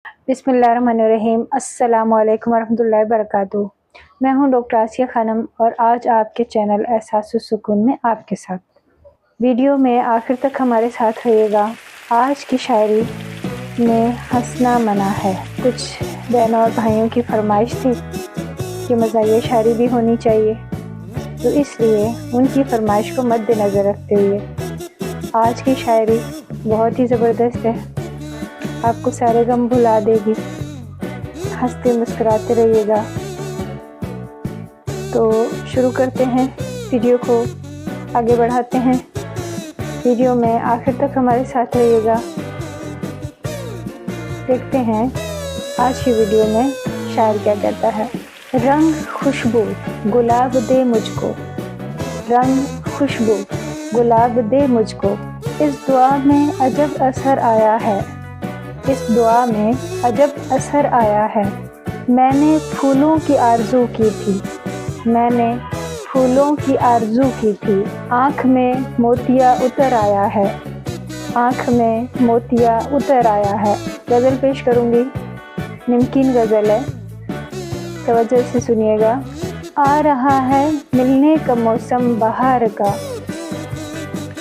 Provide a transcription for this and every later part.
बिस्मिल्लाहिर्रहमानिर्रहीम। अस्सलामु अलैकुम वरहमतुल्लाहि वबरकातुहू। मैं हूं डॉक्टर आसिया खानम और आज आपके चैनल एहसास सुकून में आपके साथ। वीडियो में आखिर तक हमारे साथ रहिएगा। आज की शायरी में हंसना मना है। कुछ बहनों और भाइयों की फरमाइश थी कि मज़ाहिया शायरी भी होनी चाहिए, तो इसलिए उनकी फरमाइश को मद्देनज़र रखते हुए आज की शायरी बहुत ही ज़बरदस्त है। आपको सारे गम भुला देगी, हंसते मुस्कुराते रहिएगा। तो शुरू करते हैं, वीडियो को आगे बढ़ाते हैं। वीडियो में आखिर तक हमारे साथ रहिएगा। देखते हैं आज की वीडियो में शायर क्या कहता है। रंग खुशबू गुलाब दे मुझको, रंग खुशबू गुलाब दे मुझको, इस दुआ में अजब असर आया है, इस दुआ में अजब असर आया है। मैंने फूलों की आरज़ू की थी, मैंने फूलों की आरज़ू की थी, आँख में मोतिया उतर आया है, आँख में मोतिया उतर आया है। गज़ल पेश करूँगी, नमकीन गज़ल है, तवज्जो से सुनिएगा। आ रहा है मिलने का मौसम बहार का,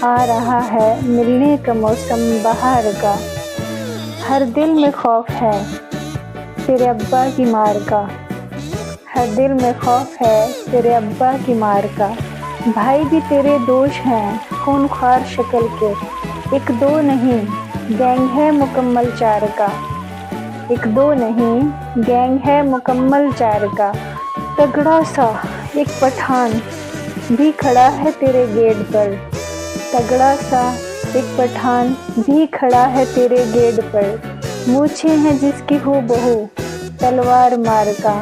आ रहा है मिलने का मौसम बहार का, हर दिल में खौफ है तेरे अब्बा की मार का, हर दिल में खौफ है तेरे अब्बा की मार का। भाई भी तेरे दोष हैं खूनख्वार शक्ल के, एक दो नहीं गैंग है मुकम्मल चार का, एक दो नहीं गैंग है मुकम्मल चार का। तगड़ा सा एक पठान भी खड़ा है तेरे गेट पर, तगड़ा सा एक पठान भी खड़ा है तेरे गेट पर। मूछें हैं जिसकी हूबहू तलवार मार का,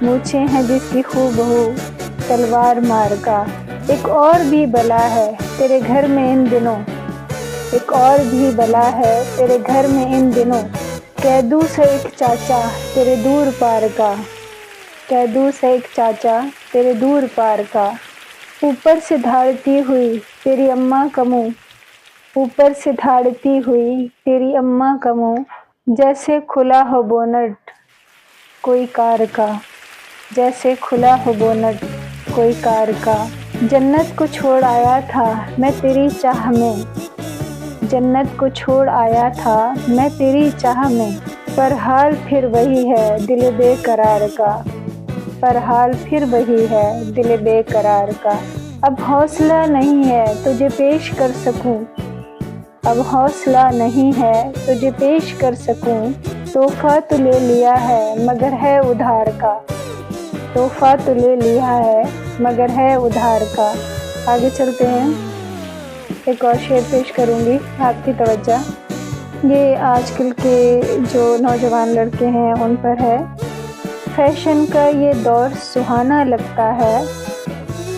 मूछें हैं जिसकी हूबहू तलवार मार का। एक और भी बला है तेरे घर में इन दिनों, एक और भी बला है तेरे घर में इन दिनों। कैदू से एक चाचा तेरे दूर पार का, कैदू से एक चाचा तेरे दूर पार का। ऊपर से धाड़ती हुई तेरी अम्मा का मुँह, ऊपर से धाड़ती हुई तेरी अम्मा का मुँह, जैसे खुला हो बोनट कोई कार का, जैसे खुला हो बोनट कोई कार का। जन्नत को छोड़ आया था मैं तेरी चाह में, जन्नत को छोड़ आया था मैं तेरी चाह में, पर हाल फिर वही है दिल बेकरार का, पर हाल फिर वही है दिल बेकरार का। अब हौसला नहीं है तुझे पेश कर सकूं, अब हौसला नहीं है तुझे पेश कर सकूं। तोहफा तो ले लिया है मगर है उधार का, तोहफा तो ले लिया है मगर है उधार का। आगे चलते हैं, एक और शेर पेश करूंगी, आपकी तवज्जो। ये आजकल के जो नौजवान लड़के हैं उन पर है। फैशन का ये दौर सुहाना लगता है,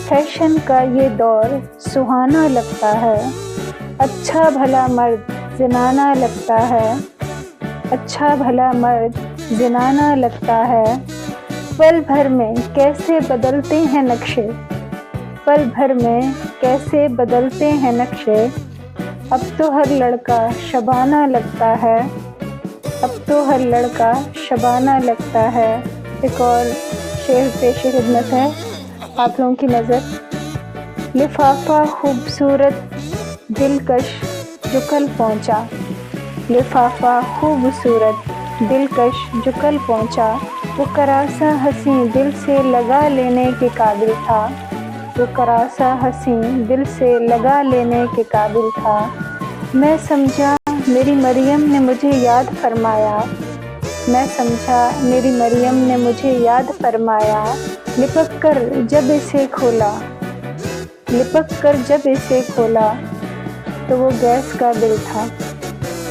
फैशन का ये दौर सुहाना लगता है। अच्छा भला मर्द ज़नाना लगता है, अच्छा भला मर्द ज़नाना लगता है। पल भर में कैसे बदलते हैं नक्शे, पल भर में कैसे बदलते हैं नक्शे। अब तो हर लड़का शबाना लगता है, अब तो हर लड़का शबाना लगता है। एक और शेर पेश खिदमत है आप लोगों की नज़र। लिफाफा खूबसूरत दिलकश जो कल पहुँचा, लिफाफा खूबसूरत दिलकश जो कल पहुँचा। वो करासा हंसी दिल से लगा लेने के काबिल था, वो करासा हंसी दिल से लगा लेने के काबिल था। मैं समझा मेरी मरियम ने मुझे याद फरमाया, मैं समझा मेरी मरियम ने मुझे याद फरमाया। लिपक कर जब इसे खोला, लिपक कर जब इसे खोला तो वो गैस का बिल था,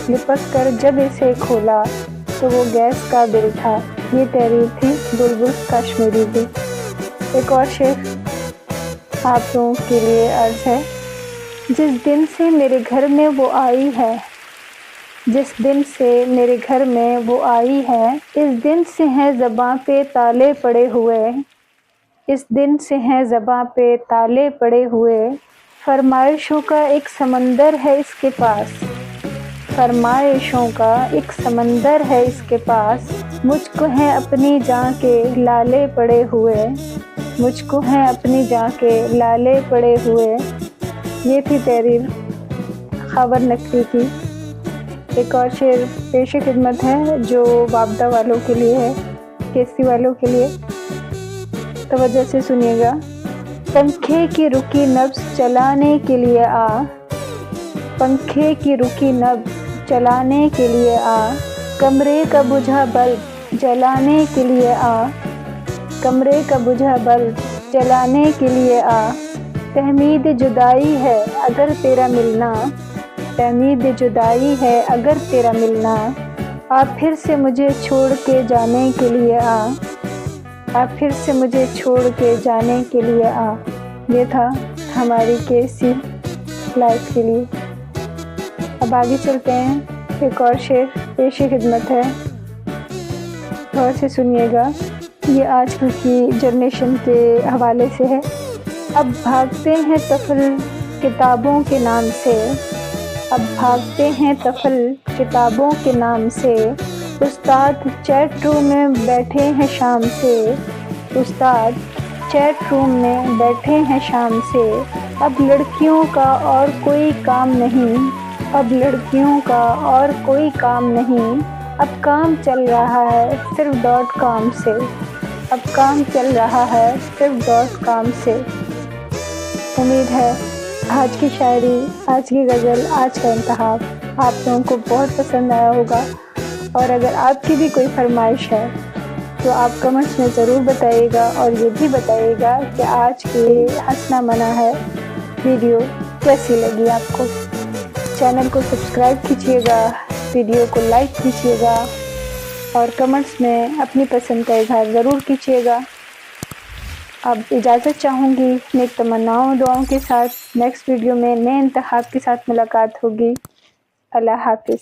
लिपक कर जब इसे खोला तो वो गैस का बिल था। ये तहरीर थी बुलबुल कश्मीरी की। एक और शेर आप लोगों के लिए अर्ज है। जिस दिन से मेरे घर में वो आई है, जिस दिन से मेरे घर में वो आई है, इस दिन से हैं ज़बां पे ताले पड़े हुए, इस दिन से हैं ज़बां पे ताले पड़े हुए। फरमाइशों का एक समंदर है इसके पास, फरमाइशों का एक समंदर है इसके पास, मुझको हैं अपनी जान के लाले पड़े हुए, मुझको हैं अपनी जान के लाले पड़े हुए। ये थी तहरीर खबर नकवी की। एक और शेर पेश खिदमत है जो वापदा वालों के लिए है, केसी वालों के लिए। तवज्जो से सुनिएगा। पंखे की रुकी नब्ज़ चलाने के लिए आ, पंखे की रुकी नब्ज़ चलाने के लिए आ, कमरे का बुझा बल्ब जलाने के लिए आ, कमरे का बुझा बल्ब जलाने के लिए आ। तहमीद जुदाई है अगर तेरा मिलना, तहमीद जुदाई है अगर तेरा मिलना, आप फिर से मुझे छोड़ के जाने के लिए आ, आप फिर से मुझे छोड़ के जाने के लिए आ। ये था हमारी केसी लाइफ के लिए। अब आगे चलते हैं। एक और शेर पेश खिदमत है, गौर से सुनिएगा। ये आजकल की जनरेशन के हवाले से है। अब भागते हैं तफल किताबों के नाम से, अब भागते हैं तफल किताबों के नाम से, उस्ताद चैट रूम में बैठे हैं शाम से, उस्ताद चैट रूम में बैठे हैं शाम से। अब लड़कियों का और कोई काम नहीं, अब लड़कियों का और कोई काम नहीं, अब काम चल रहा है सिर्फ .com से, अब काम चल रहा है सिर्फ .com से। उम्मीद है आज की शायरी, आज की गज़ल, आज का इंतखाब आप लोगों को बहुत पसंद आया होगा। और अगर आपकी भी कोई फरमाइश है तो आप कमेंट्स में ज़रूर बताइएगा, और ये भी बताइएगा कि आज की हंसना मना है वीडियो कैसी लगी आपको। चैनल को सब्सक्राइब कीजिएगा, वीडियो को लाइक कीजिएगा, और कमेंट्स में अपनी पसंद का इजहार ज़रूर कीजिएगा। अब इजाज़त चाहूँगी नेक तमन्नाओं दुआओं के साथ। नेक्स्ट वीडियो में नए इंतखाब के साथ मुलाकात होगी। अल्लाह हाफ़िज़।